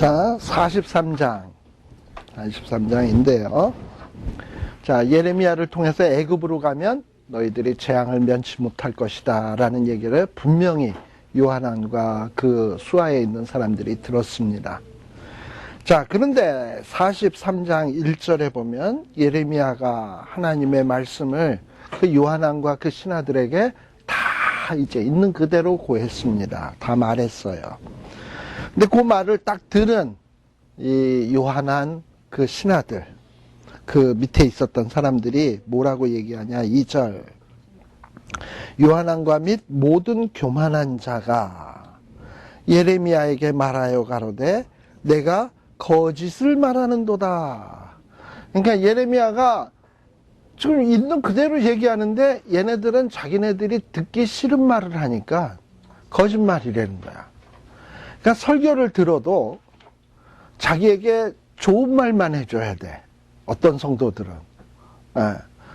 자, 43장인데요. 자, 예레미야를 통해서 애굽으로 가면 너희들이 재앙을 면치 못할 것이다 라는 얘기를 분명히 요하난과 그 수하에 있는 사람들이 들었습니다. 자, 그런데 43장 1절에 보면 예레미야가 하나님의 말씀을 그 요하난과 그 신하들에게 다 이제 있는 그대로 고했습니다. 다 말했어요. 근데 그 말을 딱 들은 이 요하난 그 신하들, 그 밑에 있었던 사람들이 뭐라고 얘기하냐. 2절. 요하난과 및 모든 교만한 자가 예레미야에게 말하여 가로되 내가 거짓을 말하는도다. 그러니까 예레미야가 지금 있는 그대로 얘기하는데 얘네들은 자기네들이 듣기 싫은 말을 하니까 거짓말이라는 거야. 그러니까 설교를 들어도 자기에게 좋은 말만 해줘야 돼. 어떤 성도들은.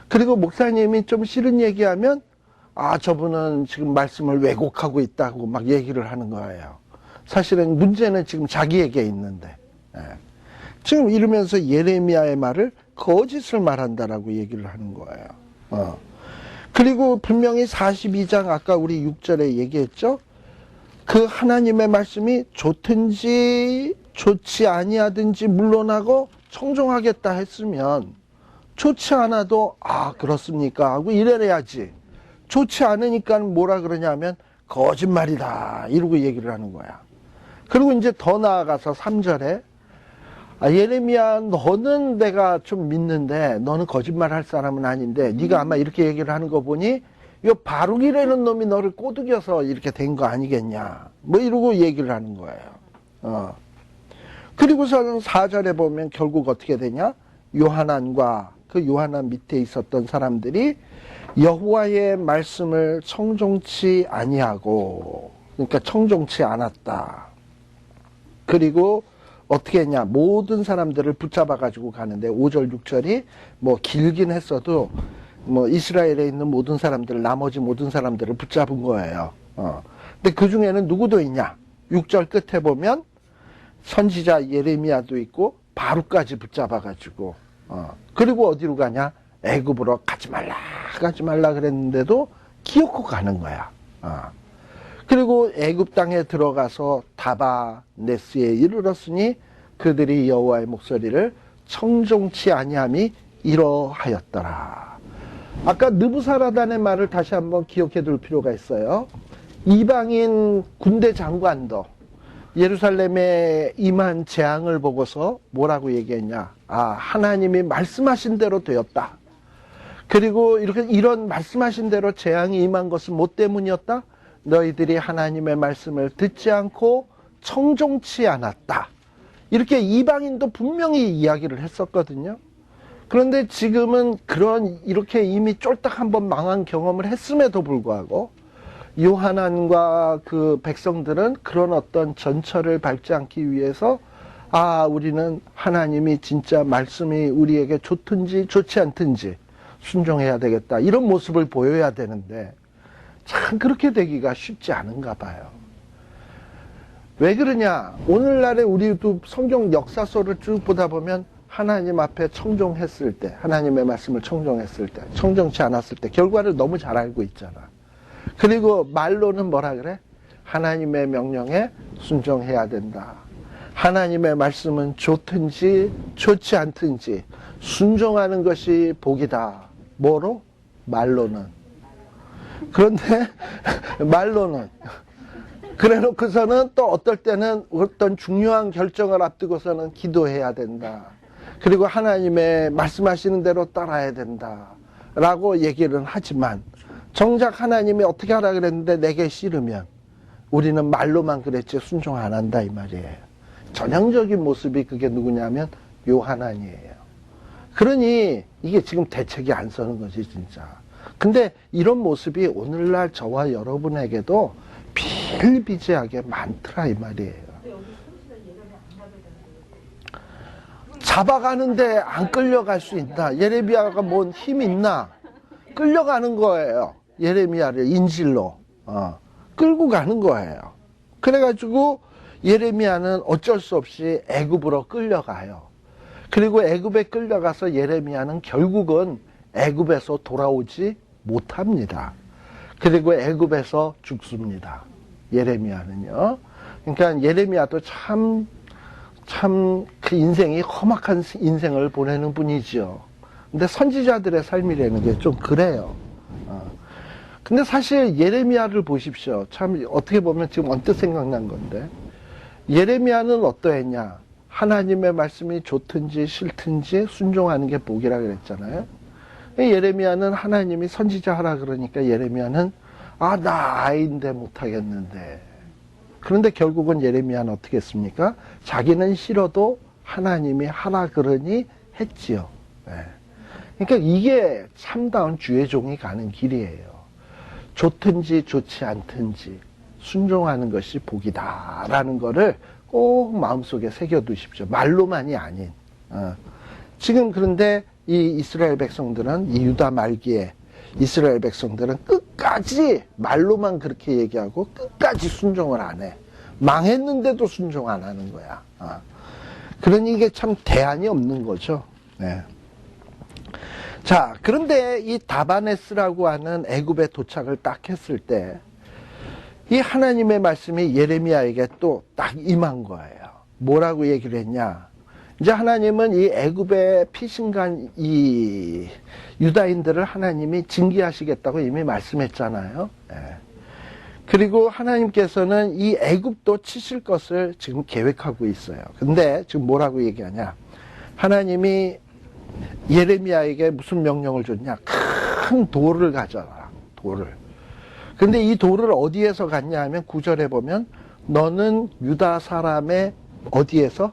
그리고 목사님이 좀 싫은 얘기하면 저분은 지금 말씀을 왜곡하고 있다고 막 얘기를 하는 거예요. 사실은 문제는 지금 자기에게 있는데. 지금 이러면서 예레미야의 말을 거짓을 말한다라고 얘기를 하는 거예요. 그리고 분명히 42장 아까 우리 6절에 얘기했죠. 그 하나님의 말씀이 좋든지 좋지 아니하든지 물러나고 청종하겠다 했으면 좋지 않아도 그렇습니까 하고 이래야지. 좋지 않으니까 뭐라 그러냐면 거짓말이다 이러고 얘기를 하는 거야. 그리고 이제 더 나아가서 3절에 예레미야 너는 내가 좀 믿는데 너는 거짓말할 사람은 아닌데 네가 아마 이렇게 얘기를 하는 거 보니 이 바룩이라는 놈이 너를 꼬드겨서 이렇게 된 거 아니겠냐 뭐 이러고 얘기를 하는 거예요. 그리고서는 4절에 보면 결국 어떻게 되냐. 요하난과 그 요하난 밑에 있었던 사람들이 여호와의 말씀을 청종치 아니하고 그러니까 청종치 않았다. 그리고 어떻게 했냐. 모든 사람들을 붙잡아 가지고 가는데 5절 6절이 뭐 길긴 했어도 뭐 이스라엘에 있는 모든 사람들 나머지 모든 사람들을 붙잡은 거예요. 근데 그 중에는 누구도 있냐. 6절 끝에 보면 선지자 예레미야도 있고 바룩까지 붙잡아 가지고 그리고 어디로 가냐. 애굽으로 가지 말라 그랬는데도 기어코 가는 거야. 그리고 애굽 땅에 들어가서 다바네스에 이르렀으니 그들이 여호와의 목소리를 청종치 아니함이 이러하였더라. 아까 느부사라단의 말을 다시 한번 기억해 둘 필요가 있어요. 이방인 군대 장관도 예루살렘에 임한 재앙을 보고서 뭐라고 얘기했냐. 하나님이 말씀하신 대로 되었다. 그리고 이런 말씀하신 대로 재앙이 임한 것은 뭐 때문이었다? 너희들이 하나님의 말씀을 듣지 않고 청종치 않았다. 이렇게 이방인도 분명히 이야기를 했었거든요. 그런데 지금은 이렇게 이미 쫄딱 한번 망한 경험을 했음에도 불구하고 요하난과 그 백성들은 그런 어떤 전철을 밟지 않기 위해서 우리는 하나님이 진짜 말씀이 우리에게 좋든지 좋지 않든지 순종해야 되겠다. 이런 모습을 보여야 되는데 참 그렇게 되기가 쉽지 않은가 봐요. 왜 그러냐. 오늘날에 우리도 성경 역사서를 쭉 보다 보면 하나님 앞에 청종했을 때 하나님의 말씀을 청종했을 때 청종치 않았을 때 결과를 너무 잘 알고 있잖아. 그리고 말로는 뭐라 그래? 하나님의 명령에 순종해야 된다. 하나님의 말씀은 좋든지 좋지 않든지 순종하는 것이 복이다. 뭐로? 말로는. 그런데 말로는 그래 놓고서는 또 어떨 때는 어떤 중요한 결정을 앞두고서는 기도해야 된다. 그리고 하나님의 말씀하시는 대로 따라야 된다 라고 얘기를 하지만 정작 하나님이 어떻게 하라 그랬는데 내게 싫으면 우리는 말로만 그랬지 순종 안 한다 이 말이에요. 전형적인 모습이 그게 누구냐면 요하난이에요. 그러니 이게 지금 대책이 안 서는 거지 진짜. 근데 이런 모습이 오늘날 저와 여러분에게도 비일비재하게 많더라 이 말이에요. 잡아가는데 안 끌려갈 수 있나? 예레미야가 뭔 힘 있나? 끌려가는 거예요. 예레미야를 인질로 끌고 가는 거예요. 그래가지고 예레미야는 어쩔 수 없이 애굽으로 끌려가요. 그리고 애굽에 끌려가서 예레미야는 결국은 애굽에서 돌아오지 못합니다. 그리고 애굽에서 죽습니다. 예레미야는요. 그러니까 예레미야도 참 그 인생이 험악한 인생을 보내는 분이지요. 근데 선지자들의 삶이라는 게 좀 그래요. 근데 사실 예레미야를 보십시오. 참 어떻게 보면 지금 언뜻 생각난 건데, 예레미야는 어떠했냐? 하나님의 말씀이 좋든지 싫든지 순종하는 게 복이라 그랬잖아요. 예레미야는 하나님이 선지자 하라 그러니까 예레미야는 나 아이인데 못하겠는데. 그런데 결국은 예레미야는 어떻게 했습니까? 자기는 싫어도 하나님이 하라 그러니 했지요. 그러니까 이게 참다운 주의 종이 가는 길이에요. 좋든지 좋지 않든지 순종하는 것이 복이다라는 거를 꼭 마음속에 새겨두십시오. 말로만이 아닌. 지금 그런데 이 이스라엘 백성들은, 이 유다 말기에 이스라엘 백성들은 끝까지 말로만 그렇게 얘기하고 끝까지 순종을 안 해. 망했는데도 순종 안 하는 거야. 그러니 이게 참 대안이 없는 거죠. 네. 자, 그런데 이 다바네스라고 하는 애굽에 도착을 딱 했을 때 이 하나님의 말씀이 예레미야에게 또 딱 임한 거예요. 뭐라고 얘기를 했냐? 이제 하나님은 이 애굽에 피신간 이 유다인들을 하나님이 징계하시겠다고 이미 말씀했잖아요. 그리고 하나님께서는 이 애굽도 치실 것을 지금 계획하고 있어요. 근데 지금 뭐라고 얘기하냐? 하나님이 예레미야에게 무슨 명령을 줬냐? 큰 돌을 가져라. 돌을. 근데 이 돌을 어디에서 갔냐 하면 9절에 보면 너는 유다 사람의 어디에서?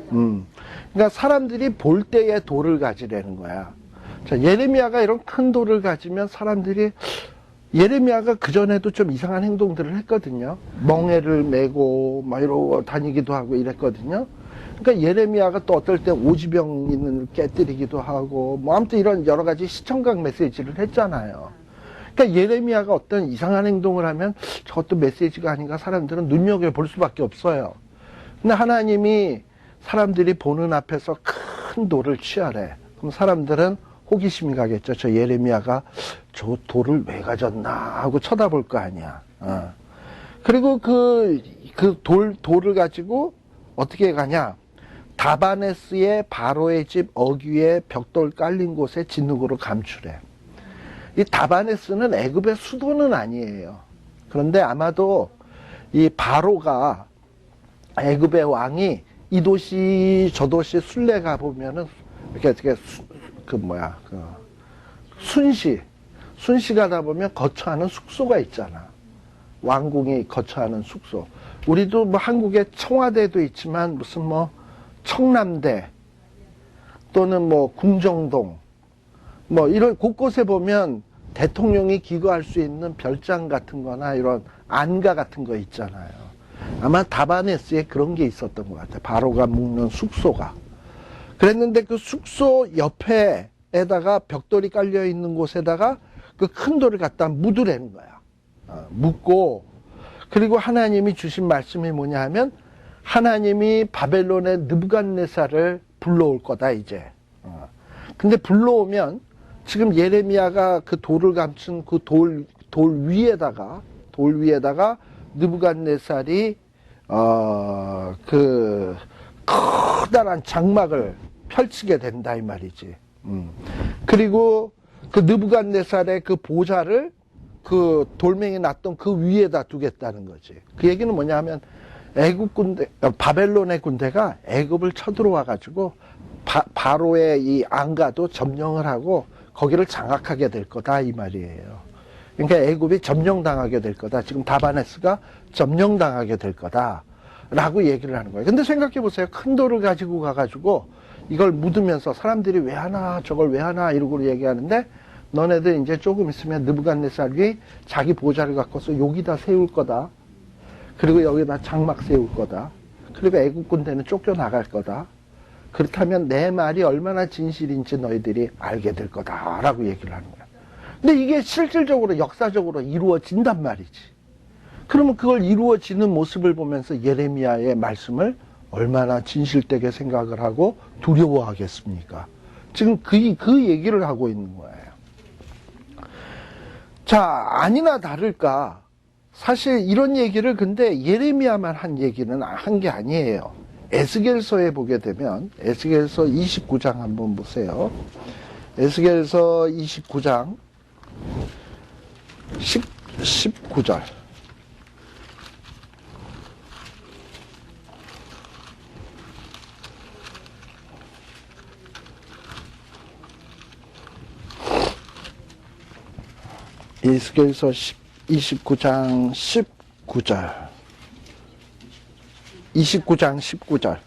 그러니까 사람들이 볼 때에 돌을 가지라는 거야. 자, 예레미야가 이런 큰 돌을 가지면 사람들이, 예레미야가 그전에도 좀 이상한 행동들을 했거든요. 멍에를 메고 막 이러고 다니기도 하고 이랬거든요. 그러니까 예레미야가 또 어떨 때 오지병인을 깨뜨리기도 하고 뭐 아무튼 이런 여러 가지 시청각 메시지를 했잖아요. 그러니까 예레미야가 어떤 이상한 행동을 하면 저것도 메시지가 아닌가 사람들은 눈여겨볼 수밖에 없어요. 근데 하나님이 사람들이 보는 앞에서 큰 돌을 취하래. 그럼 사람들은 호기심이 가겠죠. 저 예레미야가 저 돌을 왜 가졌나 하고 쳐다볼 거 아니야. 그리고 돌을 가지고 어떻게 가냐? 다바네스의 바로의 집 어귀에 벽돌 깔린 곳에 진흙으로 감추래. 이 다바네스는 애굽의 수도는 아니에요. 그런데 아마도 이 바로가 애굽의 왕이 이 도시 저 도시 순례 가 보면은 이렇게 순시 가다 보면 거처하는 숙소가 있잖아. 왕궁이 거처하는 숙소. 우리도 뭐 한국에 청와대도 있지만 무슨 뭐 청남대 또는 뭐 궁정동 뭐 이런 곳곳에 보면 대통령이 기거할 수 있는 별장 같은 거나 이런 안가 같은 거 있잖아요. 아마 다바네스에 그런 게 있었던 것 같아요. 바로가 묵는 숙소가. 그랬는데 그 숙소 옆에다가 벽돌이 깔려 있는 곳에다가 그 큰 돌을 갖다 묻으라는 거야. 묻고, 그리고 하나님이 주신 말씀이 뭐냐 하면 하나님이 바벨론의 느부갓네살을 불러올 거다 이제. 근데 불러오면 지금 예레미야가 그 돌을 감춘 그 돌 위에다가 느부갓네살이 그 커다란 장막을 펼치게 된다 이 말이지. 그리고 그 느부갓네살의 그 보좌를 그 돌멩이 놨던 그 위에다 두겠다는 거지. 그 얘기는 뭐냐 하면 애굽 군대, 바벨론의 군대가 애굽을 쳐들어와 가지고 바로의 이 안가도 점령을 하고 거기를 장악하게 될 거다 이 말이에요. 그러니까 애굽이 점령당하게 될 거다. 지금 다바네스가 점령당하게 될 거다 라고 얘기를 하는 거예요. 근데 생각해 보세요. 큰 돌을 가지고 가가지고 이걸 묻으면서 사람들이 왜 하나 저걸 왜 하나 이러고 얘기하는데 너네들 이제 조금 있으면 느부갓네살이 자기 보좌를 갖고서 여기다 세울 거다. 그리고 여기다 장막 세울 거다. 그리고 애국 군대는 쫓겨나갈 거다. 그렇다면 내 말이 얼마나 진실인지 너희들이 알게 될 거다라고 얘기를 하는 거야. 근데 이게 실질적으로 역사적으로 이루어진단 말이지. 그러면 그걸 이루어지는 모습을 보면서 예레미야의 말씀을 얼마나 진실되게 생각을 하고 두려워하겠습니까? 지금 그 얘기를 하고 있는 거예요. 자, 아니나 다를까. 사실 이런 얘기를 근데 예레미야만 한 얘기는 한 게 아니에요. 에스겔서에 보게 되면 에스겔서 29장 한번 보세요. 에스겔서 29장 19절. 에스겔서 29장 19절. 29장 19절.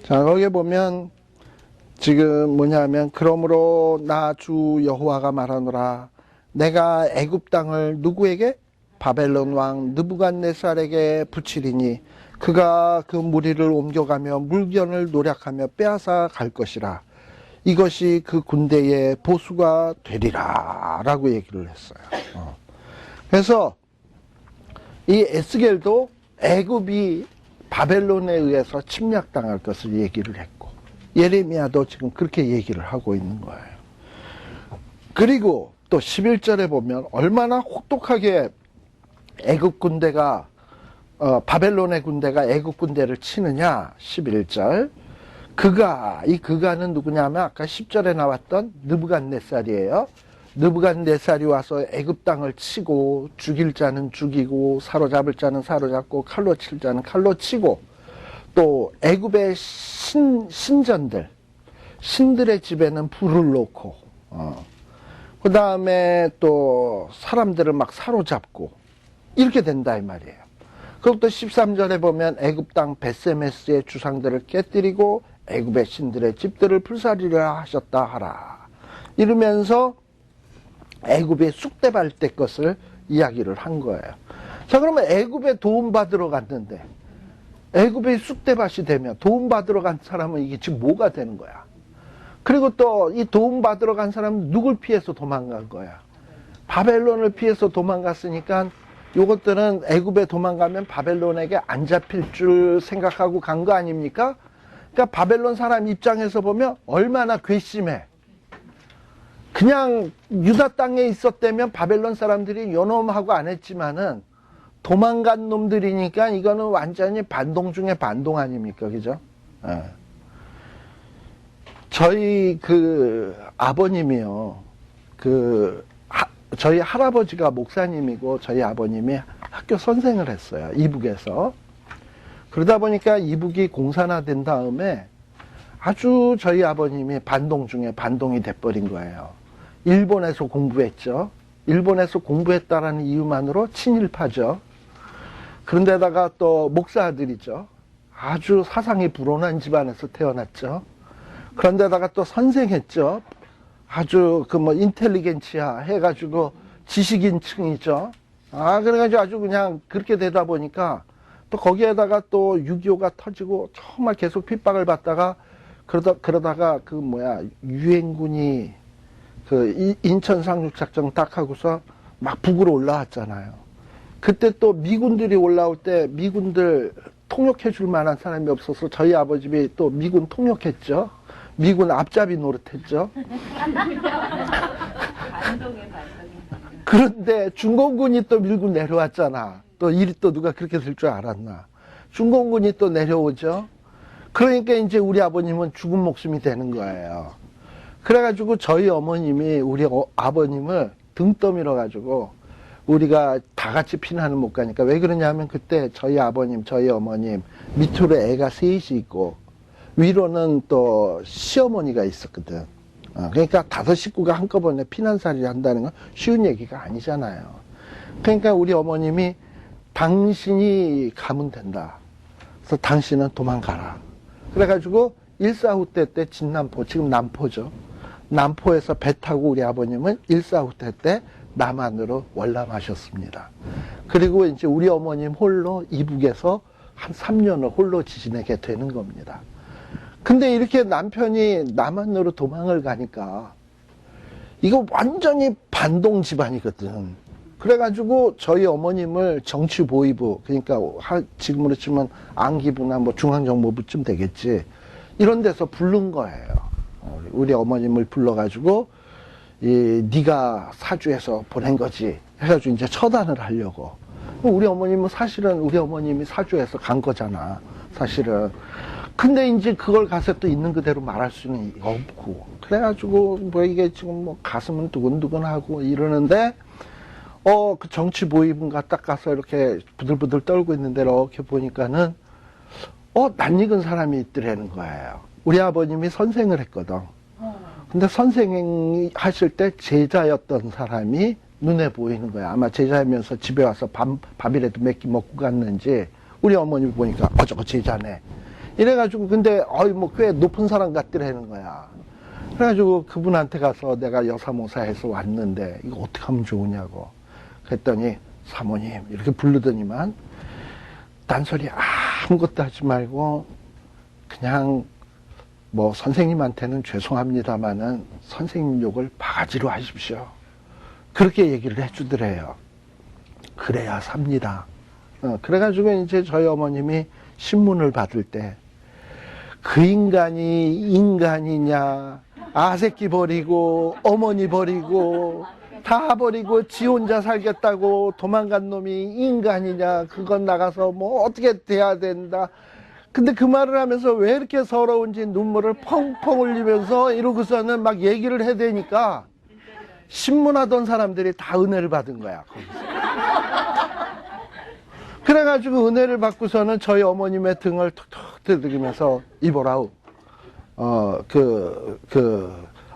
자, 거기에 보면 지금 뭐냐면 그러므로 나 주 여호와가 말하노라 내가 애굽 땅을 누구에게? 바벨론 왕 느부갓네살에게 붙이리니 그가 그 무리를 옮겨가며 물건을 노략하며 빼앗아 갈 것이라. 이것이 그 군대의 보수가 되리라 라고 얘기를 했어요. 그래서 이 에스겔도 애굽이 바벨론에 의해서 침략당할 것을 얘기를 했고 예레미야도 지금 그렇게 얘기를 하고 있는 거예요. 그리고 또 11절에 보면 얼마나 혹독하게 애굽 군대가 바벨론의 군대가 애굽 군대를 치느냐. 11절. 그가는 누구냐면 아까 10절에 나왔던 느부갓네살이에요. 느부갓네살이 와서 애굽 땅을 치고 죽일 자는 죽이고 사로잡을 자는 사로잡고 칼로 칠 자는 칼로 치고 또 애굽의 신전들 신들의 집에는 불을 놓고 그 다음에 또 사람들을 막 사로잡고 이렇게 된다 이 말이에요. 그리고 또 13절에 보면 애굽 땅 벳세메스의 주상들을 깨뜨리고 애굽의 신들의 집들을 불사리려 하셨다 하라. 이러면서 애굽의 쑥대밭 때 것을 이야기를 한 거예요. 자, 그러면 애굽에 도움받으러 갔는데 애굽의 쑥대밭이 되면 도움받으러 간 사람은 이게 지금 뭐가 되는 거야? 그리고 또 이 도움받으러 간 사람은 누굴 피해서 도망간 거야? 바벨론을 피해서 도망갔으니까 요것들은 애굽에 도망가면 바벨론에게 안 잡힐 줄 생각하고 간 거 아닙니까? 그러니까 바벨론 사람 입장에서 보면 얼마나 괘씸해. 그냥 유다 땅에 있었다면 바벨론 사람들이 요놈하고 안 했지만은 도망간 놈들이니까 이거는 완전히 반동 중에 반동 아닙니까? 그죠? 예. 저희 아버님이요. 저희 할아버지가 목사님이고 저희 아버님이 학교 선생을 했어요. 이북에서. 그러다 보니까 이북이 공산화된 다음에 아주 저희 아버님이 반동 중에 반동이 돼버린 거예요. 일본에서 공부했죠. 일본에서 공부했다라는 이유만으로 친일파죠. 그런데다가 또 목사 아들이죠. 아주 사상이 불온한 집안에서 태어났죠. 그런데다가 또 선생했죠. 아주 인텔리겐치아 해가지고 지식인층이죠. 그래가지고 아주 그냥 그렇게 되다 보니까 또 거기에다가 또 6.25가 터지고 정말 계속 핍박을 받다가 그러다가 유엔군이 인천 상륙작전 딱 하고서 막 북으로 올라왔잖아요. 그때 또 미군들이 올라올 때 미군들 통역해 줄 만한 사람이 없어서 저희 아버님이 또 미군 통역했죠. 미군 앞잡이 노릇했죠. 그런데 중공군이 또 밀고 내려왔잖아. 또 일이 또 누가 그렇게 될 줄 알았나. 중공군이 또 내려오죠. 그러니까 이제 우리 아버님은 죽은 목숨이 되는 거예요. 그래가지고 저희 어머님이 우리 아버님을 등 떠밀어 가지고 우리가 다 같이 피난을 못 가니까 왜 그러냐면 그때 저희 아버님, 저희 어머님 밑으로 애가 셋이 있고 위로는 또 시어머니가 있었거든. 그러니까 5 식구가 한꺼번에 피난살이를 한다는 건 쉬운 얘기가 아니잖아요. 그러니까 우리 어머님이 당신이 가면 된다. 그래서 당신은 도망가라. 그래가지고 149대 때 진남포, 지금 남포죠. 남포에서 배 타고 우리 아버님은 149대 때 남한으로 월남하셨습니다. 그리고 이제 우리 어머님 홀로 이북에서 한 3년을 홀로 지내게 되는 겁니다. 근데 이렇게 남편이 남한으로 도망을 가니까 이거 완전히 반동 집안이거든. 그래가지고 저희 어머님을 정치보위부, 그러니까 지금으로 치면 안기부나 뭐 중앙정보부쯤 되겠지, 이런 데서 부른 거예요. 우리 어머님을 불러가지고 네가 사주해서 보낸 거지 해가지고 이제 처단을 하려고. 우리 어머님은 사실은 우리 어머님이 사주해서 간 거잖아, 사실은. 근데 이제 그걸 가서 또 있는 그대로 말할 수는 없고, 그래가지고 뭐 이게 지금 뭐 가슴은 두근두근하고 이러는데, 그 정치보위부가 딱 가서 이렇게 부들부들 떨고 있는데 이렇게 보니까는 낯익은 사람이 있더라는 거예요. 우리 아버님이 선생을 했거든. 근데 선생이 하실 때 제자였던 사람이 눈에 보이는 거야. 아마 제자이면서 집에 와서 밥이라도 몇 끼 먹고 갔는지, 우리 어머니 보니까 저거 제자네 이래가지고, 근데 뭐 꽤 높은 사람 같더라는 거야. 그래가지고 그분한테 가서 내가 여사모사해서 왔는데 이거 어떻게 하면 좋으냐고 그랬더니, 사모님 이렇게 부르더니만 딴소리 아무것도 하지 말고 그냥 뭐 선생님한테는 죄송합니다마는 선생님 욕을 바가지로 하십시오, 그렇게 얘기를 해주더래요. 그래야 삽니다. 그래가지고 이제 저희 어머님이 신문을 받을 때 그 인간이 인간이냐, 아새끼 버리고 어머니 버리고 다 버리고 지 혼자 살겠다고 도망간 놈이 인간이냐, 그건 나가서 뭐 어떻게 돼야 된다. 근데 그 말을 하면서 왜 이렇게 서러운지 눈물을 펑펑 흘리면서 이러고서는 막 얘기를 해대니까 신문하던 사람들이 다 은혜를 받은 거야, 거기서. 그래가지고 은혜를 받고서는 저희 어머님의 등을 툭툭 두드리면서, 이보라우,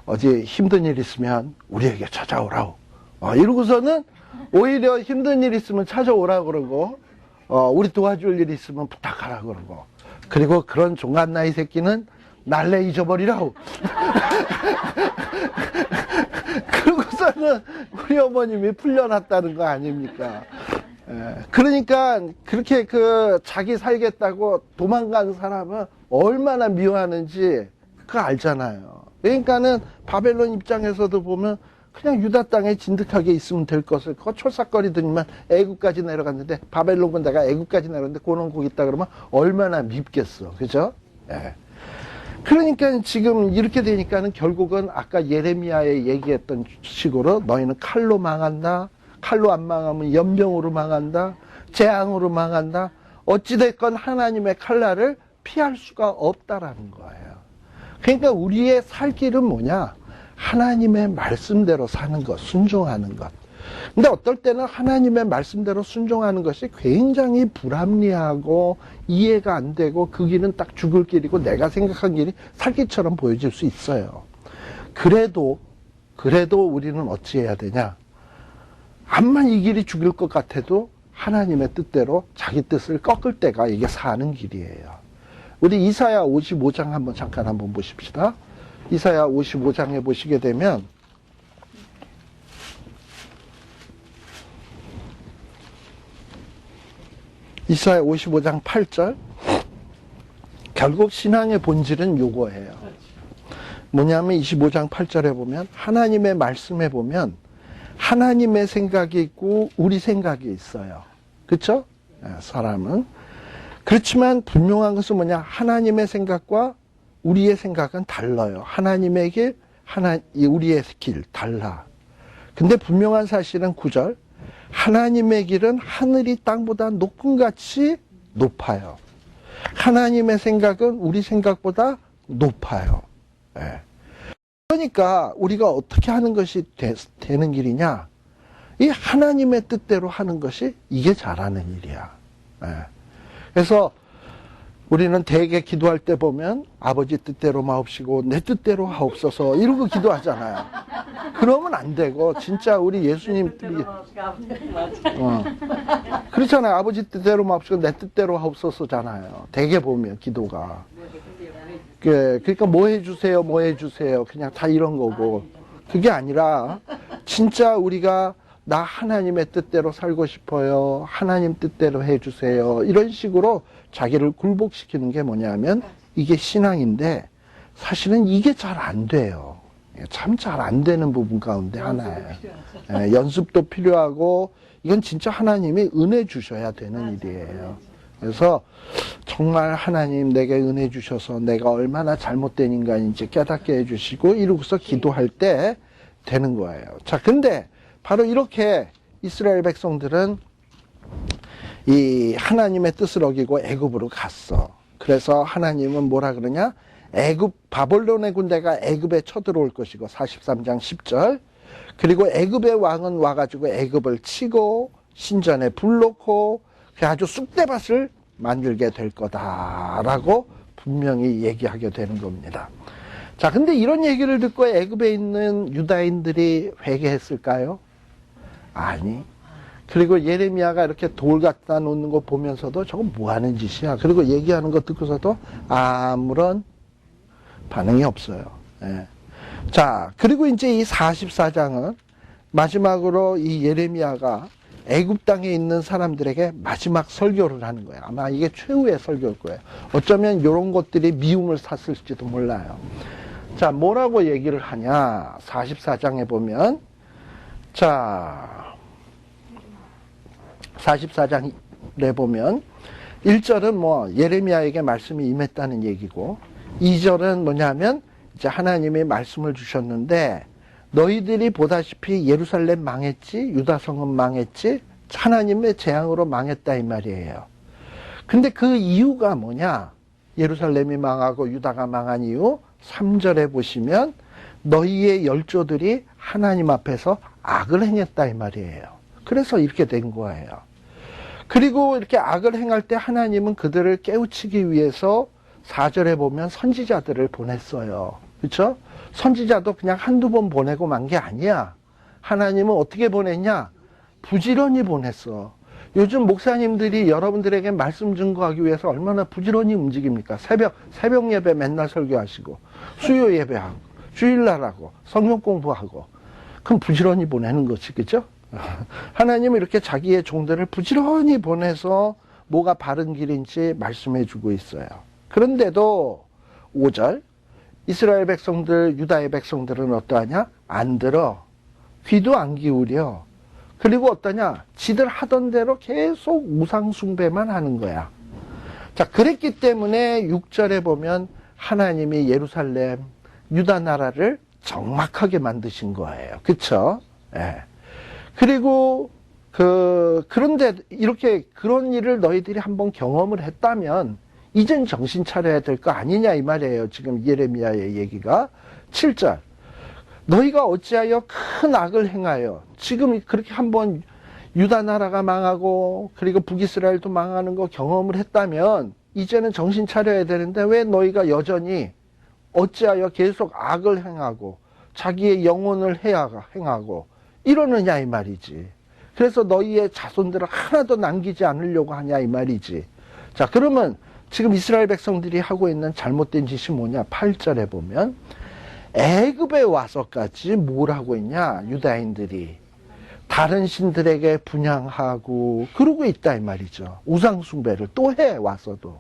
어디 힘든 일 있으면 우리에게 찾아오라우. 이러고서는 오히려 힘든 일 있으면 찾아오라 그러고, 우리 도와줄 일 있으면 부탁하라 그러고, 그리고 그런 종갓 나이 새끼는 날래 잊어버리라우. 그러고서는 우리 어머님이 풀려났다는 거 아닙니까? 그러니까 그렇게 자기 살겠다고 도망간 사람은 얼마나 미워하는지 그거 알잖아요. 그러니까는 바벨론 입장에서도 보면 그냥 유다 땅에 진득하게 있으면 될 것을 촐싹거리더니만 애굽까지 내려갔는데, 바벨론 군대가 애굽까지 내려갔는데 그놈 거기 있다 그러면 얼마나 밉겠어, 그죠? 그러니까 지금 이렇게 되니까는 결국은 아까 예레미야에 얘기했던 식으로 너희는 칼로 망한다, 칼로 안 망하면 연병으로 망한다, 재앙으로 망한다, 어찌됐건 하나님의 칼날을 피할 수가 없다라는 거예요. 그러니까 우리의 살 길은 뭐냐? 하나님의 말씀대로 사는 것, 순종하는 것. 근데 어떨 때는 하나님의 말씀대로 순종하는 것이 굉장히 불합리하고 이해가 안 되고 그 길은 딱 죽을 길이고 내가 생각한 길이 살 길처럼 보여질 수 있어요. 그래도 우리는 어찌해야 되냐? 암만 이 길이 죽일 것 같아도 하나님의 뜻대로 자기 뜻을 꺾을 때가 이게 사는 길이에요. 우리 이사야 55장 잠깐 한번 보십시다. 이사야 55장에 보시게 되면 이사야 55장 8절, 결국 신앙의 본질은 요거예요. 뭐냐면 25장 8절에 보면 하나님의 말씀에 보면 하나님의 생각이 있고 우리 생각이 있어요. 그렇죠? 사람은. 그렇지만 분명한 것은 뭐냐? 하나님의 생각과 우리의 생각은 달라요. 하나님의 길, 우리의 길 달라. 근데 분명한 사실은 9절, 하나님의 길은 하늘이 땅보다 높은 같이 높아요. 하나님의 생각은 우리 생각보다 높아요. 그러니까 우리가 어떻게 하는 것이 되는 길이냐? 이 하나님의 뜻대로 하는 것이 이게 잘하는 일이야. 그래서 우리는 대개 기도할 때 보면 아버지 뜻대로 마옵시고 내 뜻대로 하옵소서 이러고 기도하잖아요. 그러면 안 되고 진짜 우리 예수님들이 그렇잖아요. 아버지 뜻대로 마옵시고 내 뜻대로 하옵소서잖아요. 대개 보면 기도가. 그러니까 뭐 해주세요, 뭐 해주세요. 그냥 다 이런 거고. 그게 아니라 진짜 우리가 나 하나님의 뜻대로 살고 싶어요. 하나님 뜻대로 해주세요. 이런 식으로 자기를 굴복시키는 게 뭐냐면 이게 신앙인데 사실은 이게 잘 안 돼요. 참 잘 안 되는 부분 가운데 하나예요. 연습도 필요하고 이건 진짜 하나님이 은혜 주셔야 되는 일이에요. 그래서 정말 하나님 내게 은혜 주셔서 내가 얼마나 잘못된 인간인지 깨닫게 해주시고 이러고서 기도할 때 되는 거예요. 자, 근데 바로 이렇게 이스라엘 백성들은 이 하나님의 뜻을 어기고 애굽으로 갔어. 그래서 하나님은 뭐라 그러냐? 바벨론의 군대가 애굽에 쳐들어올 것이고 43장 10절. 그리고 애굽의 왕은 와가지고 애굽을 치고 신전에 불 놓고 아주 쑥대밭을 만들게 될 거다라고 분명히 얘기하게 되는 겁니다. 자, 근데 이런 얘기를 듣고 애굽에 있는 유다인들이 회개했을까요? 아니. 그리고 예레미야가 이렇게 돌 갖다 놓는 거 보면서도 저건 뭐 하는 짓이야. 그리고 얘기하는 거 듣고서도 아무런 반응이 없어요. 예. 자, 그리고 이제 이 44장은 마지막으로 이 예레미야가 애굽 땅에 있는 사람들에게 마지막 설교를 하는 거예요. 아마 이게 최후의 설교일 거예요. 어쩌면 이런 것들이 미움을 샀을지도 몰라요. 자, 뭐라고 얘기를 하냐? 44장에 보면, 자, 44장에 보면 1절은 뭐 예레미야에게 말씀이 임했다는 얘기고 2절은 뭐냐면 이제 하나님이 말씀을 주셨는데 너희들이 보다시피 예루살렘 망했지, 유다성은 망했지, 하나님의 재앙으로 망했다 이 말이에요. 근데 그 이유가 뭐냐? 예루살렘이 망하고 유다가 망한 이유 3절에 보시면 너희의 열조들이 하나님 앞에서 악을 행했다 이 말이에요. 그래서 이렇게 된 거예요. 그리고 이렇게 악을 행할 때 하나님은 그들을 깨우치기 위해서 4절에 보면 선지자들을 보냈어요. 그렇죠? 선지자도 그냥 한두 번 보내고 만 게 아니야. 하나님은 어떻게 보냈냐? 부지런히 보냈어. 요즘 목사님들이 여러분들에게 말씀 증거하기 위해서 얼마나 부지런히 움직입니까? 새벽 예배 맨날 설교하시고, 수요 예배하고, 주일날 하고, 성경 공부하고. 그럼 부지런히 보내는 거지, 그죠? 하나님은 이렇게 자기의 종들을 부지런히 보내서 뭐가 바른 길인지 말씀해 주고 있어요. 그런데도 5절, 이스라엘 백성들, 유다의 백성들은 어떠하냐? 안 들어. 귀도 안 기울여. 그리고 어떠냐? 지들 하던 대로 계속 우상 숭배만 하는 거야. 자, 그랬기 때문에 6절에 보면 하나님이 예루살렘, 유다 나라를 정막하게 만드신 거예요. 그쵸? 예. 그리고 그런데 이렇게 그런 일을 너희들이 한번 경험을 했다면 이젠 정신 차려야 될 거 아니냐 이 말이에요. 지금 예레미야의 얘기가 7절. 너희가 어찌하여 큰 악을 행하여 지금 그렇게 한번 유다 나라가 망하고 그리고 북이스라엘도 망하는 거 경험을 했다면 이제는 정신 차려야 되는데 왜 너희가 여전히 어찌하여 계속 악을 행하고 자기의 영혼을 행하고 이러느냐 이 말이지. 그래서 너희의 자손들을 하나도 남기지 않으려고 하냐 이 말이지. 자, 그러면 지금 이스라엘 백성들이 하고 있는 잘못된 짓이 뭐냐? 8절에 보면 애굽에 와서까지 뭘 하고 있냐? 유다인들이 다른 신들에게 분향하고 그러고 있다 이 말이죠. 우상 숭배를 또 해 와서도.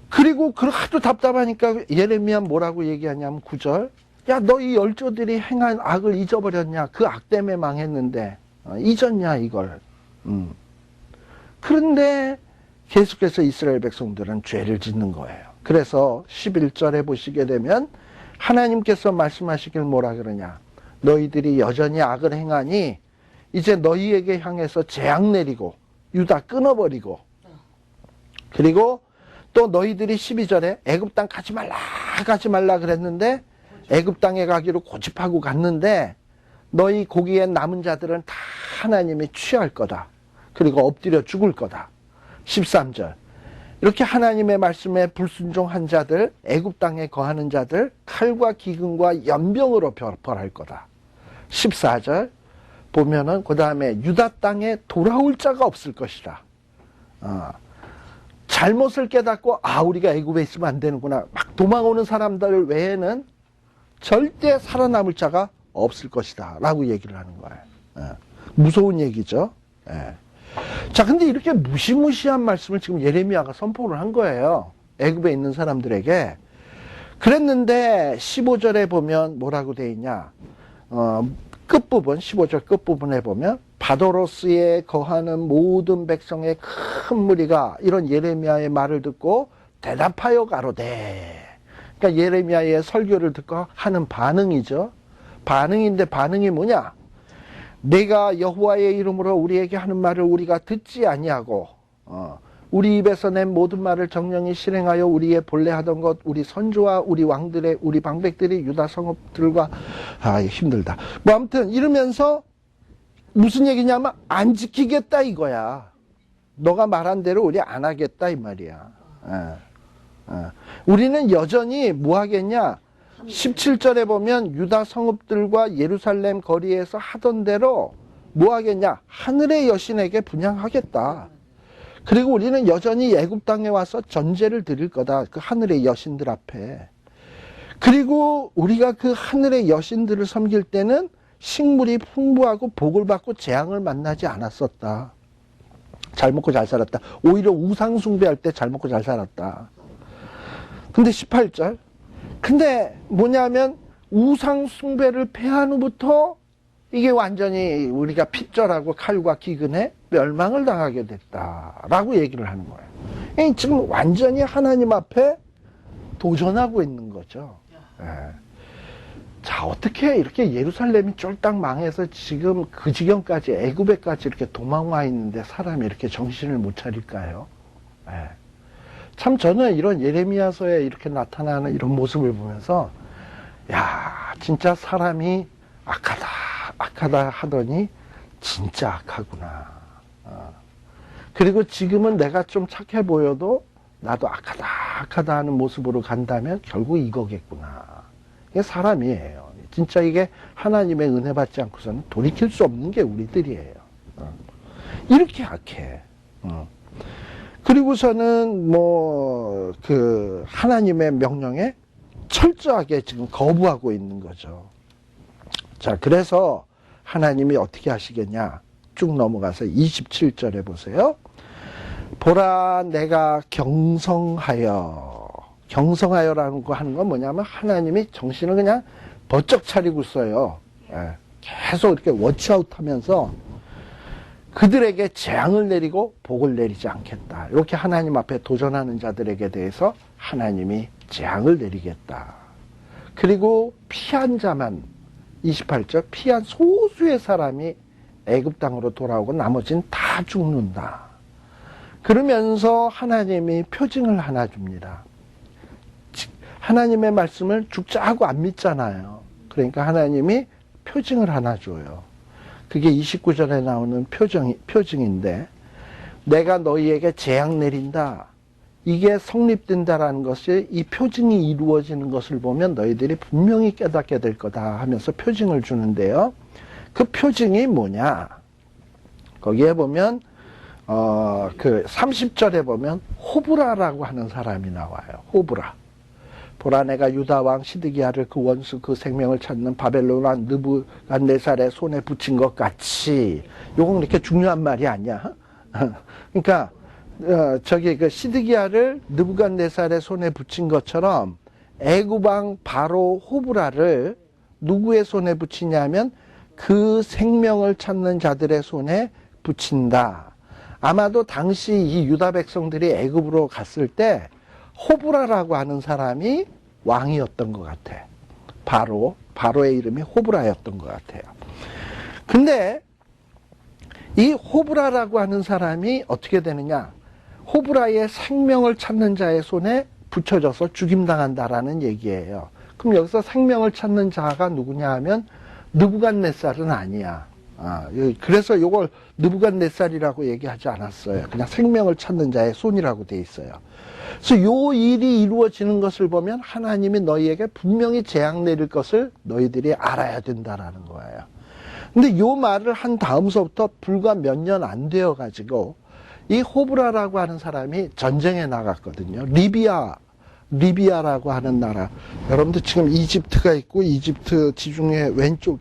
그리고 하도 답답하니까 예레미야 뭐라고 얘기하냐면 9절. 야, 너희 열조들이 행한 악을 잊어버렸냐? 그 악 때문에 망했는데 잊었냐 이걸. 그런데 계속해서 이스라엘 백성들은 죄를 짓는 거예요. 그래서 11절에 보시게 되면 하나님께서 말씀하시길 뭐라 그러냐? 너희들이 여전히 악을 행하니 이제 너희에게 향해서 재앙 내리고 유다 끊어버리고 그리고 또 너희들이 12절에 애굽 땅 가지 말라 그랬는데 애굽 땅에 가기로 고집하고 갔는데 너희 거기에 남은 자들은 다 하나님이 취할 거다. 그리고 엎드려 죽을 거다. 13절. 이렇게 하나님의 말씀에 불순종한 자들, 애굽 땅에 거하는 자들 칼과 기근과 연병으로 벌할 거다. 14절 보면은 그 다음에 유다 땅에 돌아올 자가 없을 것이다. 잘못을 깨닫고 우리가 애굽에 있으면 안 되는구나. 막 도망오는 사람들 외에는 절대 살아남을 자가 없을 것이다 라고 얘기를 하는 거예요. 무서운 얘기죠. 자, 근데 이렇게 무시무시한 말씀을 지금 예레미야가 선포를 한 거예요. 애굽에 있는 사람들에게. 그랬는데 15절에 보면 뭐라고 돼 있냐? 끝부분, 15절 끝부분에 보면 바도로스에 거하는 모든 백성의 큰 무리가 이런 예레미야의 말을 듣고 대답하여 가로되. 그러니까 예레미야의 설교를 듣고 하는 반응이죠. 반응인데 반응이 뭐냐? 내가 여호와의 이름으로 우리에게 하는 말을 우리가 듣지 아니하고 우리 입에서 낸 모든 말을 정령히 실행하여 우리의 본래 하던 것, 우리 선조와 우리 왕들의, 우리 방백들이 유다 성읍들과, 힘들다. 뭐 아무튼 이러면서 무슨 얘기냐면 안 지키겠다 이거야. 너가 말한 대로 우리 안 하겠다 이 말이야. 우리는 여전히 뭐 하겠냐? 17절에 보면 유다 성읍들과 예루살렘 거리에서 하던 대로 뭐 하겠냐? 하늘의 여신에게 분향하겠다. 그리고 우리는 여전히 애굽 땅에 와서 전제를 드릴 거다. 그 하늘의 여신들 앞에. 그리고 우리가 그 하늘의 여신들을 섬길 때는 식물이 풍부하고 복을 받고 재앙을 만나지 않았었다. 잘 먹고 잘 살았다. 오히려 우상 숭배할 때 잘 먹고 잘 살았다. 근데 18절. 근데 뭐냐면 우상 숭배를 폐한 후부터 이게 완전히 우리가 핏절하고 칼과 기근에 멸망을 당하게 됐다라고 얘기를 하는 거예요. 지금 완전히 하나님 앞에 도전하고 있는 거죠. 자, 어떻게 이렇게 예루살렘이 쫄딱 망해서 지금 그 지경까지 애굽에까지 이렇게 도망와 있는데 사람이 이렇게 정신을 못 차릴까요? 참 저는 이런 예레미야서에 이렇게 나타나는 이런 모습을 보면서 야, 진짜 사람이 악하다 하더니 진짜 악하구나. 그리고 지금은 내가 좀 착해 보여도 나도 악하다 하는 모습으로 간다면 결국 이거겠구나. 이게 사람이에요. 진짜 이게 하나님의 은혜 받지 않고서는 돌이킬 수 없는 게 우리들이에요. 이렇게 악해. 그리고서는 하나님의 명령에 철저하게 지금 거부하고 있는 거죠. 자, 그래서 하나님이 어떻게 하시겠냐? 쭉 넘어가서 27절에 보세요. 보라, 내가 경성하여라는 거 하는 건 뭐냐면 하나님이 정신을 그냥 번쩍 차리고 있어요. 계속 이렇게 워치아웃 하면서 그들에게 재앙을 내리고 복을 내리지 않겠다. 이렇게 하나님 앞에 도전하는 자들에게 대해서 하나님이 재앙을 내리겠다. 그리고 피한 자만 28절 피한 소수의 사람이 애굽 땅으로 돌아오고 나머지는 다 죽는다. 그러면서 하나님이 표징을 하나 줍니다. 하나님의 말씀을 죽자 하고 안 믿잖아요. 그러니까 하나님이 표징을 하나 줘요. 그게 29절에 나오는 표징인데 내가 너희에게 재앙 내린다. 이게 성립된다라는 것이 이 표징이 이루어지는 것을 보면 너희들이 분명히 깨닫게 될 거다 하면서 표징을 주는데요. 그 표징이 뭐냐? 거기에 보면 그 30절에 보면 호브라라고 하는 사람이 나와요. 호브라. 보라, 내가 유다 왕 시드기야를 그 원수 그 생명을 찾는 바벨론 왕 느부갓네살의 손에 붙인 것 같이. 요건 이렇게 중요한 말이 아니야. 그러니까 그 시드기야를 느부갓네살의 손에 붙인 것처럼 애굽 왕 바로 호브라를 누구의 손에 붙이냐면 그 생명을 찾는 자들의 손에 붙인다. 아마도 당시 이 유다 백성들이 애굽으로 갔을 때 호브라라고 하는 사람이 왕이었던 것 같아. 바로의 이름이 호브라였던 것 같아요. 근데 이 호브라라고 하는 사람이 어떻게 되느냐? 호브라의 생명을 찾는 자의 손에 붙여져서 죽임당한다라는 얘기예요. 그럼 여기서 생명을 찾는 자가 누구냐 하면 느부갓네살은 아니야. 그래서 이걸 느부갓네살이라고 얘기하지 않았어요. 그냥 생명을 찾는 자의 손이라고 돼 있어요. 그래서 요 일이 이루어지는 것을 보면 하나님이 너희에게 분명히 재앙 내릴 것을 너희들이 알아야 된다라는 거예요. 근데 요 말을 한 다음서부터 불과 몇 년 안 되어 가지고 이 호브라라고 하는 사람이 전쟁에 나갔거든요. 리비아라고 하는 나라. 여러분들 지금 이집트가 있고 이집트 지중해 왼쪽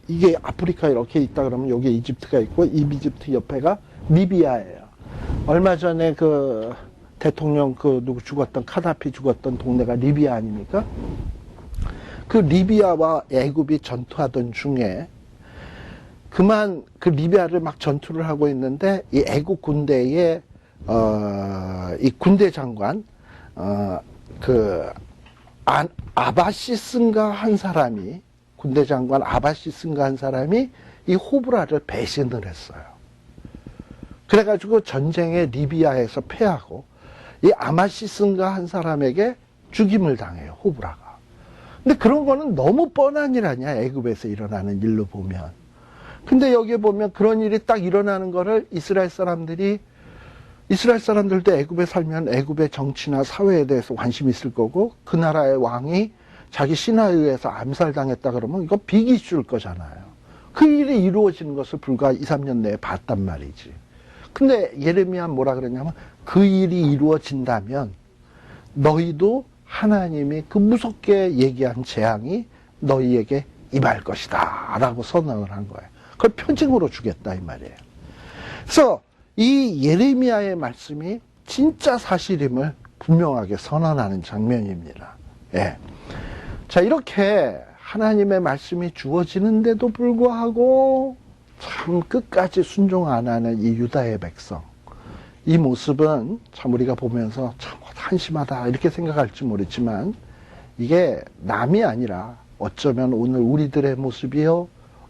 이게 아프리카 이렇게 있다 그러면 여기 이집트가 있고 이 이집트 옆에가 리비아예요. 얼마 전에 대통령 누구 죽었던 카다피 죽었던 동네가 리비아 아닙니까? 그 리비아와 애굽이 전투하던 중에 그만 그 리비아를 막 전투를 하고 있는데 이 애국 군대의 이 군대 장관 아바시스인가 한 사람이 군대 장관 아바시스인가 한 사람이 이 호브라를 배신을 했어요. 그래가지고 전쟁에 리비아에서 패하고 이 아마시스인가 한 사람에게 죽임을 당해요, 호브라가. 근데 그런 거는 너무 뻔한 일 아니야, 애굽에서 일어나는 일로 보면. 근데 여기에 보면 그런 일이 딱 일어나는 거를 이스라엘 사람들도 애굽에 살면 애굽의 정치나 사회에 대해서 관심이 있을 거고 그 나라의 왕이 자기 신하에 의해서 암살당했다 그러면 이거 비기줄 거잖아요. 그 일이 이루어지는 것을 불과 2, 3년 내에 봤단 말이지. 근데 예레미야 뭐라 그러냐면 그 일이 이루어진다면 너희도 하나님이 그 무섭게 얘기한 재앙이 너희에게 임할 것이다 라고 선언을 한 거예요. 그걸 표징으로 주겠다 이 말이에요. 그래서 이 예레미야의 말씀이 진짜 사실임을 분명하게 선언하는 장면입니다. 예. 자, 이렇게 하나님의 말씀이 주어지는데도 불구하고 참 끝까지 순종 안 하는 이 유다의 백성. 이 모습은 참 우리가 보면서 참 한심하다 이렇게 생각할지 모르지만 이게 남이 아니라 어쩌면 오늘 우리들의 모습이요,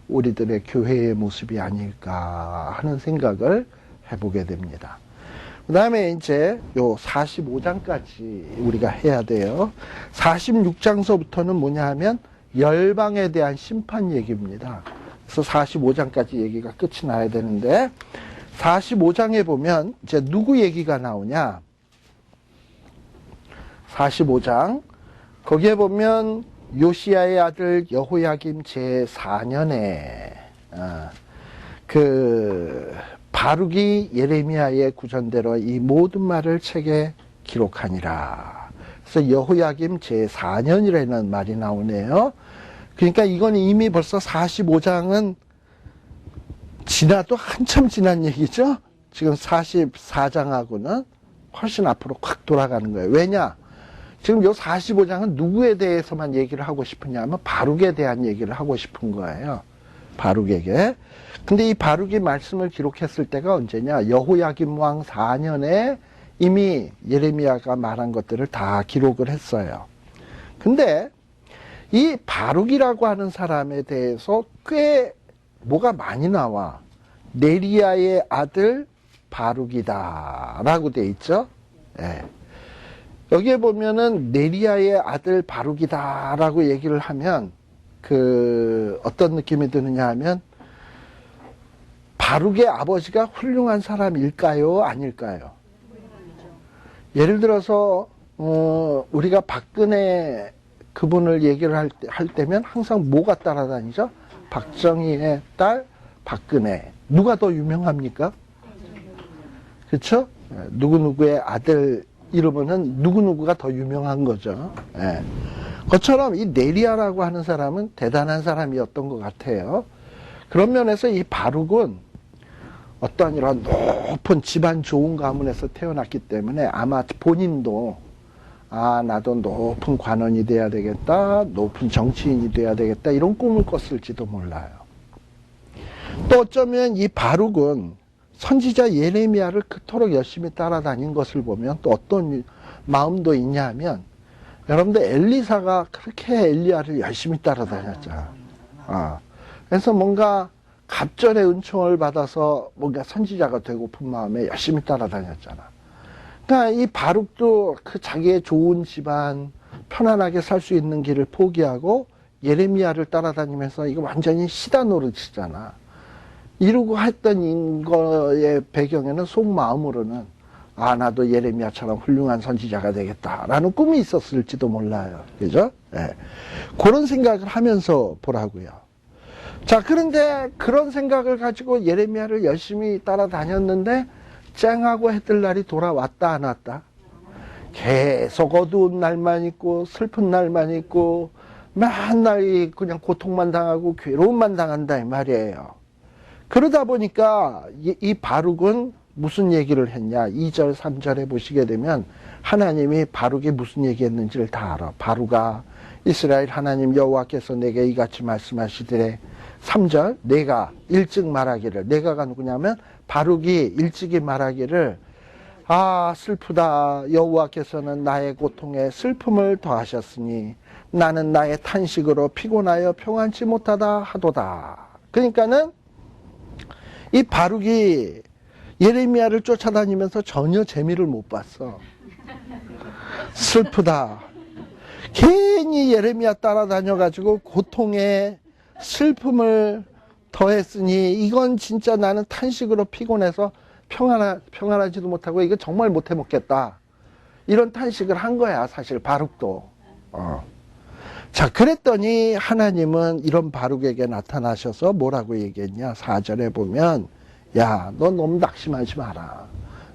우리들의 교회의 모습이 아닐까 하는 생각을 해보게 됩니다. 그 다음에 이제 요 45장까지 우리가 해야 돼요. 46장서부터는 뭐냐 하면 열방에 대한 심판 얘기입니다. 그래서 45장까지 얘기가 끝이 나야 되는데 45장에 보면 이제 누구 얘기가 나오냐? 45장 거기에 보면 요시야의 아들 여호야김 제4년에 바룩이 예레미야의 구전대로 이 모든 말을 책에 기록하니라. 그래서 여호야김 제4년이라는 말이 나오네요. 그러니까 이건 이미 벌써 45장은 지나도 한참 지난 얘기죠. 지금 44장하고는 훨씬 앞으로 확 돌아가는 거예요. 왜냐? 지금 요 45장은 누구에 대해서만 얘기를 하고 싶으냐면 바룩에 대한 얘기를 하고 싶은 거예요. 바룩에게. 근데 이 바룩이 말씀을 기록했을 때가 언제냐? 여호야김 왕 4년에 이미 예레미야가 말한 것들을 다 기록을 했어요. 근데 이 바룩이라고 하는 사람에 대해서 꽤 뭐가 많이 나와. 네리야의 아들 바룩이다 라고 돼 있죠. 예. 여기에 보면은 네리야의 아들 바룩이다 라고 얘기를 하면 어떤 느낌이 드느냐 하면 바룩의 아버지가 훌륭한 사람일까요? 아닐까요? 예를 들어서 우리가 박근혜 그분을 얘기를 할 때면 항상 뭐가 따라다니죠? 박정희의 딸 박근혜. 누가 더 유명합니까? 그렇죠? 누구누구의 아들 이러면은 누구누구가 더 유명한 거죠. 예. 그것처럼 이 네리야라고 하는 사람은 대단한 사람이었던 것 같아요. 그런 면에서 이 바룩은 어떤 이런 높은 집안 좋은 가문에서 태어났기 때문에 아마 본인도 나도 높은 관원이 돼야 되겠다, 높은 정치인이 돼야 되겠다 이런 꿈을 꿨을지도 몰라요. 또 어쩌면 이 바룩은 선지자 예레미야를 그토록 열심히 따라다닌 것을 보면 또 어떤 마음도 있냐 하면 여러분들 엘리사가 그렇게 엘리야를 열심히 따라다녔잖아. 그래서 뭔가 갑절의 은총을 받아서 뭔가 선지자가 되고픈 마음에 열심히 따라다녔잖아. 그러니까 이 바룩도 그 자기의 좋은 집안 편안하게 살 수 있는 길을 포기하고 예레미야를 따라다니면서 이거 완전히 시다 노릇이잖아. 이러고 했던 거의 배경에는 속마음으로는 나도 예레미야처럼 훌륭한 선지자가 되겠다라는 꿈이 있었을지도 몰라요. 그죠? 네. 그런 생각을 하면서 보라고요. 자, 그런데 그런 생각을 가지고 예레미야를 열심히 따라다녔는데 쨍하고 해뜰 날이 돌아왔다 안 왔다? 계속 어두운 날만 있고 슬픈 날만 있고 맨날 그냥 고통만 당하고 괴로움만 당한다 이 말이에요. 그러다 보니까 이 바룩은 무슨 얘기를 했냐? 2절, 3절에 보시게 되면 하나님이 바룩이 무슨 얘기했는지를 다 알아. 바룩아, 이스라엘 하나님 여호와께서 내게 이같이 말씀하시되 3절, 내가 일찍 말하기를, 내가가 누구냐면 바룩이 일찍이 말하기를, 아 슬프다, 여호와께서는 나의 고통에 슬픔을 더하셨으니 나는 나의 탄식으로 피곤하여 평안치 못하다 하도다. 그러니까는 이 바룩이 예레미야를 쫓아다니면서 전혀 재미를 못 봤어. 슬프다. 괜히 예레미야 따라다녀가지고 고통에 슬픔을 더했으니 이건 진짜 나는 탄식으로 피곤해서 평안하지도 못하고 이거 정말 못해 먹겠다. 이런 탄식을 한 거야, 사실 바룩도. 자, 그랬더니 하나님은 이런 바룩에게 나타나셔서 뭐라고 얘기했냐? 4절에 보면, 야, 너 너무 낙심하지 마라.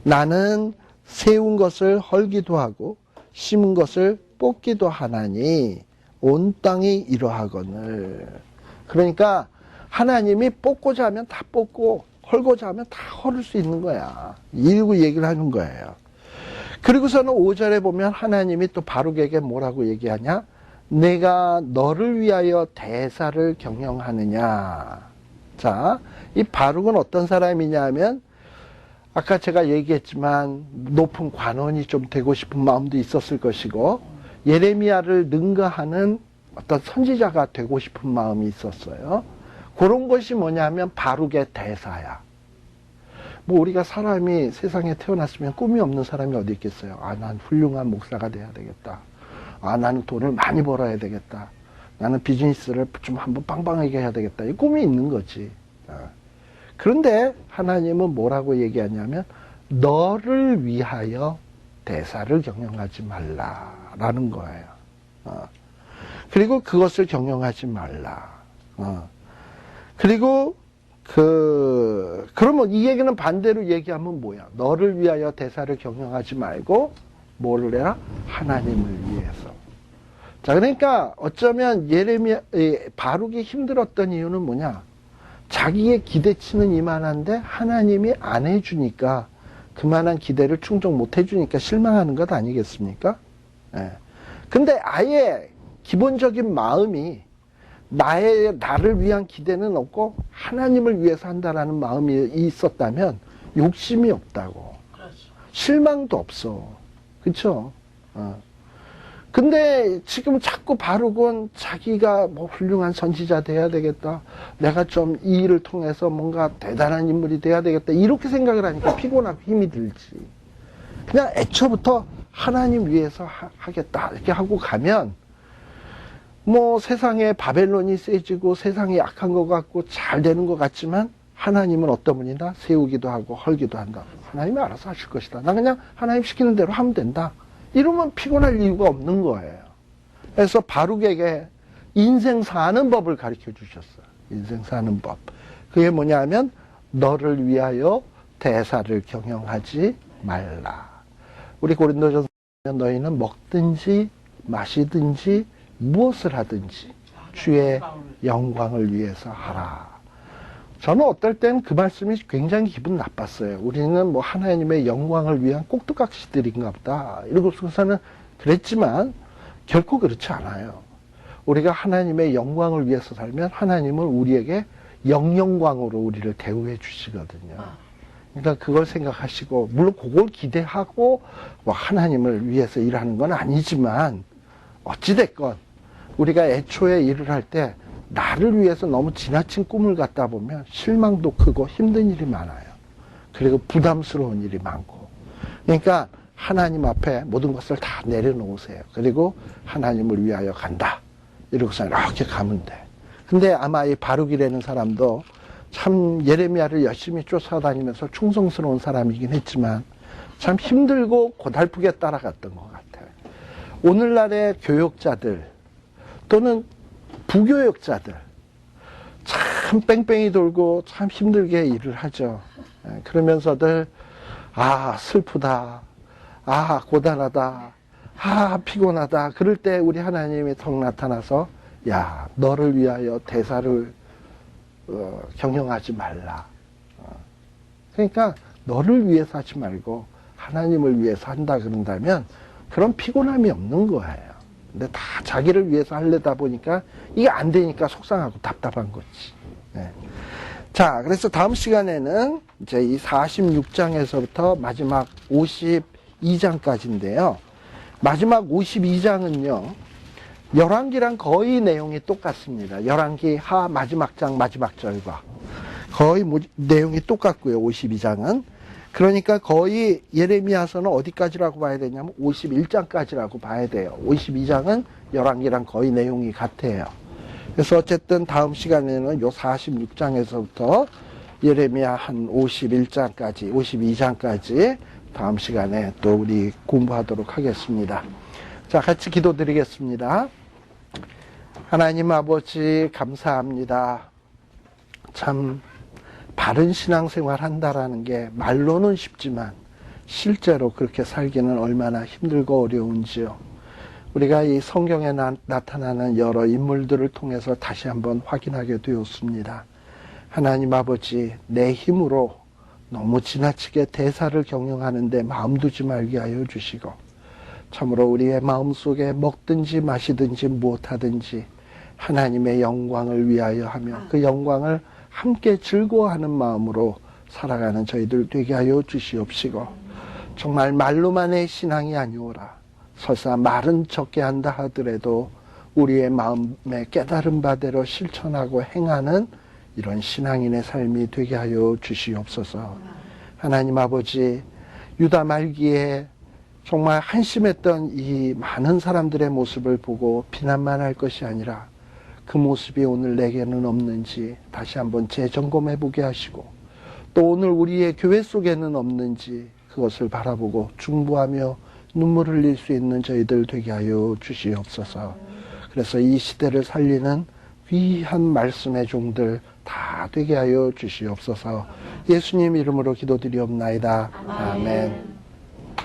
나는 세운 것을 헐기도 하고 심은 것을 뽑기도 하나니 온 땅이 이러하거늘. 그러니까 하나님이 뽑고자 하면 다 뽑고 헐고자 하면 다 헐을 수 있는 거야. 이러고 얘기를 하는 거예요. 그리고서는 5절에 보면 하나님이 또 바룩에게 뭐라고 얘기하냐? 내가 너를 위하여 대사를 경영하느냐. 자, 이 바룩은 어떤 사람이냐 하면 아까 제가 얘기했지만 높은 관원이 좀 되고 싶은 마음도 있었을 것이고 예레미야를 능가하는 어떤 선지자가 되고 싶은 마음이 있었어요. 그런 것이 뭐냐면 바룩의 대사야. 뭐 우리가 사람이 세상에 태어났으면 꿈이 없는 사람이 어디 있겠어요. 아, 난 훌륭한 목사가 돼야 되겠다. 아, 나는 돈을 많이 벌어야 되겠다. 나는 비즈니스를 좀 한번 빵빵하게 해야 되겠다. 이 꿈이 있는 거지. 그런데 하나님은 뭐라고 얘기하냐면 너를 위하여 대사를 경영하지 말라라는 거예요. 그리고 그것을 경영하지 말라. 그리고 그러면 이 얘기는 반대로 얘기하면 뭐야? 너를 위하여 대사를 경영하지 말고 뭐를 해라? 하나님을 위해서. 자, 그러니까 어쩌면 바룩이 힘들었던 이유는 뭐냐? 자기의 기대치는 이만한데 하나님이 안 해주니까 그만한 기대를 충족 못 해주니까 실망하는 것 아니겠습니까? 예. 근데 아예 기본적인 마음이 나를 위한 기대는 없고 하나님을 위해서 한다라는 마음이 있었다면 욕심이 없다고. 실망도 없어. 그쵸? 근데 지금 자꾸 바룩은 자기가 뭐 훌륭한 선지자 돼야 되겠다. 내가 좀 이 일을 통해서 뭔가 대단한 인물이 돼야 되겠다. 이렇게 생각을 하니까 피곤하고 힘이 들지. 그냥 애초부터 하나님 위해서 하겠다. 이렇게 하고 가면 뭐 세상에 바벨론이 세지고 세상이 약한 것 같고 잘 되는 것 같지만 하나님은 어떤 분이다? 세우기도 하고 헐기도 한다. 하나님이 알아서 하실 것이다. 나 그냥 하나님 시키는 대로 하면 된다. 이러면 피곤할 이유가 없는 거예요. 그래서 바룩에게 인생 사는 법을 가르쳐 주셨어요. 인생 사는 법. 그게 뭐냐면 너를 위하여 대사를 경영하지 말라. 우리 고린도전서 너희는 먹든지 마시든지 무엇을 하든지 주의 영광을 위해서 하라. 저는 어떨 땐 그 말씀이 굉장히 기분 나빴어요. 우리는 뭐 하나님의 영광을 위한 꼭두각시들인가 보다. 이러고서는 그랬지만 결코 그렇지 않아요. 우리가 하나님의 영광을 위해서 살면 하나님은 우리에게 영영광으로 우리를 대우해 주시거든요. 그러니까 그걸 생각하시고 물론 그걸 기대하고 뭐 하나님을 위해서 일하는 건 아니지만 어찌됐건 우리가 애초에 일을 할 때 나를 위해서 너무 지나친 꿈을 갖다 보면 실망도 크고 힘든 일이 많아요. 그리고 부담스러운 일이 많고. 그러니까 하나님 앞에 모든 것을 다 내려놓으세요. 그리고 하나님을 위하여 간다. 이러고서 이렇게 가면 돼. 근데 아마 이 바룩이라는 사람도 참 예레미야를 열심히 쫓아다니면서 충성스러운 사람이긴 했지만 참 힘들고 고달프게 따라갔던 것 같아요. 오늘날의 교역자들 또는 부교역자들 참 뺑뺑이 돌고 참 힘들게 일을 하죠. 그러면서들 아 슬프다, 아 고단하다, 아 피곤하다. 그럴 때 우리 하나님이 턱 나타나서 야 너를 위하여 대사를 경영하지 말라. 그러니까 너를 위해서 하지 말고 하나님을 위해서 한다 그런다면 그런 피곤함이 없는 거예요. 근데 다 자기를 위해서 하려다 보니까 이게 안 되니까 속상하고 답답한 거지. 네. 자, 그래서 다음 시간에는 이제 이 46장에서부터 마지막 52장까지인데요. 마지막 52장은요, 열왕기랑 거의 내용이 똑같습니다. 열왕기 하 마지막 장 마지막 절과 거의 내용이 똑같고요. 52장은. 그러니까 거의 예레미야서는 어디까지라고 봐야 되냐면 51장까지라고 봐야 돼요. 52장은 열왕기랑 거의 내용이 같아요. 그래서 어쨌든 다음 시간에는 요 46장에서부터 예레미야 한 51장까지, 52장까지 다음 시간에 또 우리 공부하도록 하겠습니다. 자, 같이 기도드리겠습니다. 하나님 아버지 감사합니다. 참 바른 신앙생활 한다라는 게 말로는 쉽지만 실제로 그렇게 살기는 얼마나 힘들고 어려운지요. 우리가 이 성경에 나타나는 여러 인물들을 통해서 다시 한번 확인하게 되었습니다. 하나님 아버지, 내 힘으로 너무 지나치게 대사를 경영하는데 마음 두지 말게 하여 주시고, 참으로 우리의 마음속에 먹든지 마시든지 무엇하든지 하나님의 영광을 위하여 하며 그 영광을 함께 즐거워하는 마음으로 살아가는 저희들 되게 하여 주시옵시고, 정말 말로만의 신앙이 아니오라. 설사 말은 적게 한다 하더라도 우리의 마음에 깨달은 바대로 실천하고 행하는 이런 신앙인의 삶이 되게 하여 주시옵소서. 하나님 아버지, 유다 말기에 정말 한심했던 이 많은 사람들의 모습을 보고 비난만 할 것이 아니라 그 모습이 오늘 내게는 없는지 다시 한번 재점검해 보게 하시고, 또 오늘 우리의 교회 속에는 없는지 그것을 바라보고 중보하며 눈물을 흘릴 수 있는 저희들 되게 하여 주시옵소서. 그래서 이 시대를 살리는 귀한 말씀의 종들 다 되게 하여 주시옵소서. 예수님 이름으로 기도드리옵나이다. 아멘.